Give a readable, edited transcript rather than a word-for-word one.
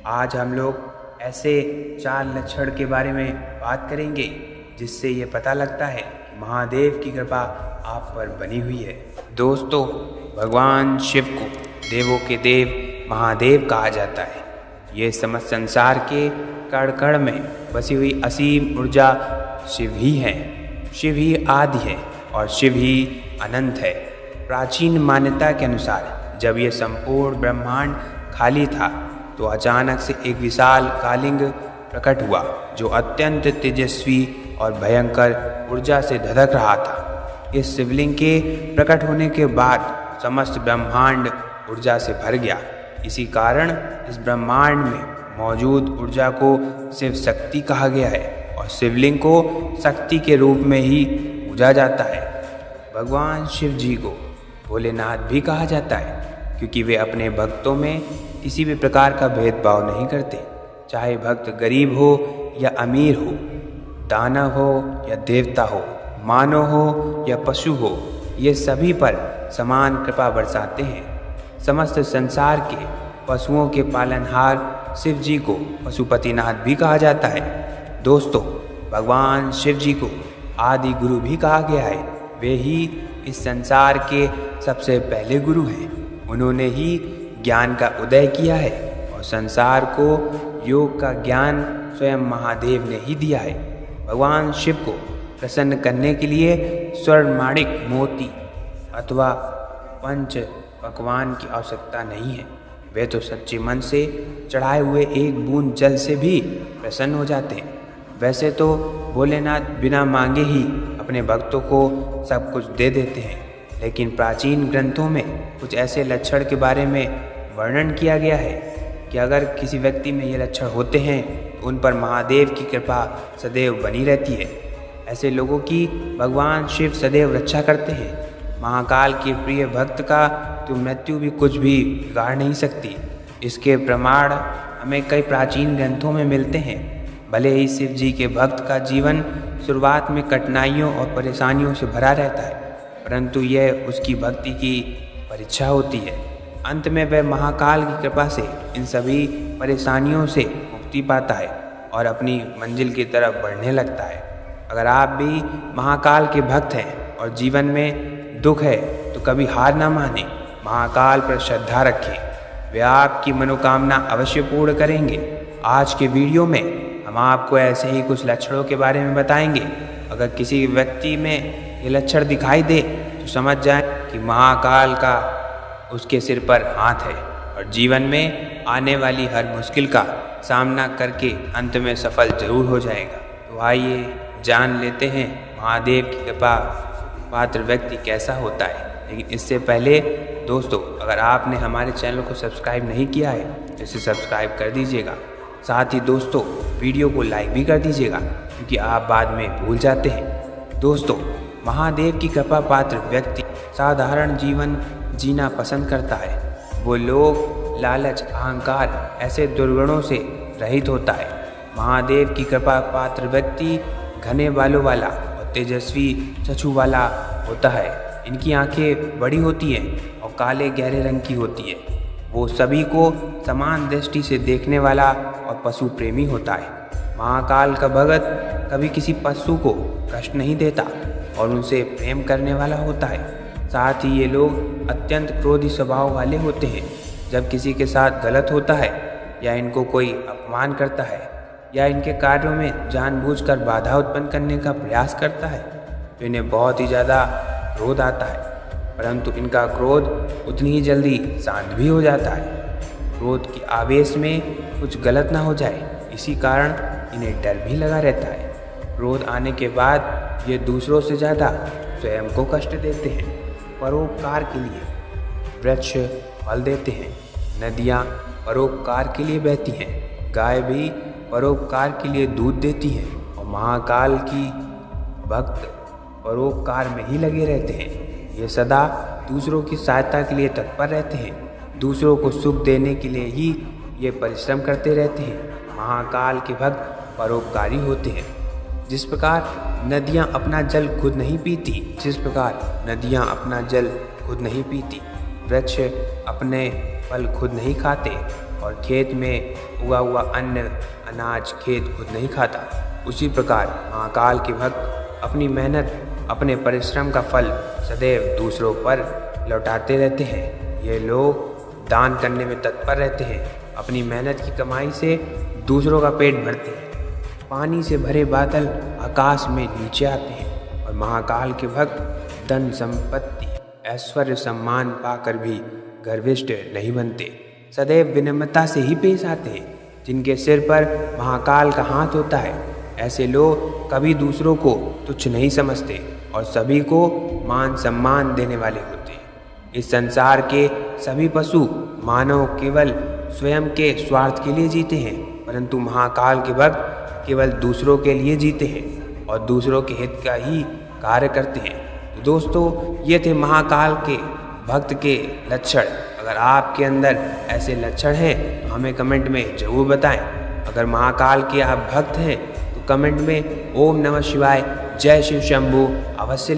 आज हम लोग ऐसे 4 लक्षण के बारे में बात करेंगे जिससे ये पता लगता है कि महादेव की कृपा आप पर बनी हुई है। दोस्तों, भगवान शिव को देवों के देव महादेव कहा जाता है। ये समस्त संसार के कण कण में बसी हुई असीम ऊर्जा शिव ही है। शिव ही आदि है और शिव ही अनंत है। प्राचीन मान्यता के अनुसार जब ये संपूर्ण ब्रह्मांड खाली था तो अचानक से एक विशाल कालिंग प्रकट हुआ जो अत्यंत तेजस्वी और भयंकर ऊर्जा से धधक रहा था। इस शिवलिंग के प्रकट होने के बाद समस्त ब्रह्मांड ऊर्जा से भर गया। इसी कारण इस ब्रह्मांड में मौजूद ऊर्जा को शिव शक्ति कहा गया है और शिवलिंग को शक्ति के रूप में ही पूजा जाता है। भगवान शिव जी को भोलेनाथ भी कहा जाता है क्योंकि वे अपने भक्तों में किसी भी प्रकार का भेदभाव नहीं करते, चाहे भक्त गरीब हो या अमीर हो, दानव हो या देवता हो, मानव हो या पशु हो, ये सभी पर समान कृपा बरसाते हैं। समस्त संसार के पशुओं के पालनहार शिव जी को पशुपतिनाथ भी कहा जाता है। दोस्तों, भगवान शिव जी को आदि गुरु भी कहा गया है। वे ही इस संसार के सबसे पहले गुरु हैं। उन्होंने ही ज्ञान का उदय किया है और संसार को योग का ज्ञान स्वयं महादेव ने ही दिया है। भगवान शिव को प्रसन्न करने के लिए स्वर्ण, माणिक, मोती अथवा पंच पकवान की आवश्यकता नहीं है। वे तो सच्चे मन से चढ़ाए हुए एक बूंद जल से भी प्रसन्न हो जाते हैं। वैसे तो भोलेनाथ बिना मांगे ही अपने भक्तों को सब कुछ दे देते हैं, लेकिन प्राचीन ग्रंथों में कुछ ऐसे लक्षण के बारे में वर्णन किया गया है कि अगर किसी व्यक्ति में ये लक्षण होते हैं तो उन पर महादेव की कृपा सदैव बनी रहती है। ऐसे लोगों की भगवान शिव सदैव रक्षा करते हैं। महाकाल के प्रिय भक्त का तो मृत्यु भी कुछ भी बिगाड़ नहीं सकती। इसके प्रमाण हमें कई प्राचीन ग्रंथों में मिलते हैं। भले ही शिव जी के भक्त का जीवन शुरुआत में कठिनाइयों और परेशानियों से भरा रहता है, परंतु यह उसकी भक्ति की परीक्षा होती है। अंत में वह महाकाल की कृपा से इन सभी परेशानियों से मुक्ति पाता है और अपनी मंजिल की तरफ बढ़ने लगता है। अगर आप भी महाकाल के भक्त हैं और जीवन में दुख है तो कभी हार ना माने, महाकाल पर श्रद्धा रखें। वे आपकी मनोकामना अवश्य पूर्ण करेंगे। आज के वीडियो में हम आपको ऐसे ही कुछ लक्षणों के बारे में बताएंगे। अगर किसी व्यक्ति में ये लक्षण दिखाई दे तो समझ जाएं कि महाकाल का उसके सिर पर हाथ है और जीवन में आने वाली हर मुश्किल का सामना करके अंत में सफल जरूर हो जाएगा। तो आइए जान लेते हैं महादेव की कृपा पात्र व्यक्ति कैसा होता है। लेकिन इससे पहले दोस्तों, अगर आपने हमारे चैनल को सब्सक्राइब नहीं किया है तो इसे सब्सक्राइब कर दीजिएगा। साथ ही दोस्तों, वीडियो को लाइक भी कर दीजिएगा क्योंकि आप बाद में भूल जाते हैं। दोस्तों, महादेव की कृपा पात्र व्यक्ति साधारण जीवन जीना पसंद करता है। वो लोग लालच, अहंकार ऐसे दुर्गुणों से रहित होता है। महादेव की कृपा पात्र व्यक्ति घने बालों वाला और तेजस्वी चक्षु वाला होता है। इनकी आंखें बड़ी होती हैं और काले गहरे रंग की होती है। वो सभी को समान दृष्टि से देखने वाला और पशु प्रेमी होता है। महाकाल का भगत कभी किसी पशु को कष्ट नहीं देता और उनसे प्रेम करने वाला होता है। साथ ही ये लोग अत्यंत क्रोधी स्वभाव वाले होते हैं। जब किसी के साथ गलत होता है या इनको कोई अपमान करता है या इनके कार्यों में जानबूझकर बाधा उत्पन्न करने का प्रयास करता है तो इन्हें बहुत ही ज़्यादा क्रोध आता है, परंतु इनका क्रोध उतनी ही जल्दी शांत भी हो जाता है। क्रोध के आवेश में कुछ गलत ना हो जाए, इसी कारण इन्हें डर भी लगा रहता है। क्रोध आने के बाद ये दूसरों से ज़्यादा स्वयं को कष्ट देते हैं। परोपकार के लिए वृक्ष फल देते हैं, नदियाँ परोपकार के लिए बहती हैं, गाय भी परोपकार के लिए दूध देती हैं और महाकाल की भक्त परोपकार में ही लगे रहते हैं। ये सदा दूसरों की सहायता के लिए तत्पर रहते हैं। दूसरों को सुख देने के लिए ही ये परिश्रम करते रहते हैं। महाकाल के भक्त परोपकारी होते हैं। जिस प्रकार नदियाँ अपना जल खुद नहीं पीती, वृक्ष अपने फल खुद नहीं खाते और खेत में उगा हुआ अन्न अनाज खेत खुद नहीं खाता, उसी प्रकार महाकाल के भक्त अपनी मेहनत, अपने परिश्रम का फल सदैव दूसरों पर लौटाते रहते हैं। ये लोग दान करने में तत्पर रहते हैं, अपनी मेहनत की कमाई से दूसरों का पेट भरते हैं। पानी से भरे बादल आकाश में नीचे आते हैं और महाकाल के भक्त धन संपत्ति ऐश्वर्य सम्मान पाकर भी गर्विष्ठ नहीं बनते, सदैव विनम्रता से ही पेश आते हैं। जिनके सिर पर महाकाल का हाथ होता है, ऐसे लोग कभी दूसरों को तुच्छ नहीं समझते और सभी को मान सम्मान देने वाले होते हैं। इस संसार के सभी पशु मानव केवल स्वयं के स्वार्थ के लिए जीते हैं, परंतु महाकाल के भक्त केवल दूसरों के लिए जीते हैं और दूसरों के हित का ही कार्य करते हैं। तो दोस्तों, ये थे महाकाल के भक्त के लक्षण। अगर आपके अंदर ऐसे लक्षण हैं तो हमें कमेंट में ज़रूर बताएं। अगर महाकाल के आप भक्त हैं तो कमेंट में ओम नमः शिवाय, जय शिव शंभू अवश्य लिखें।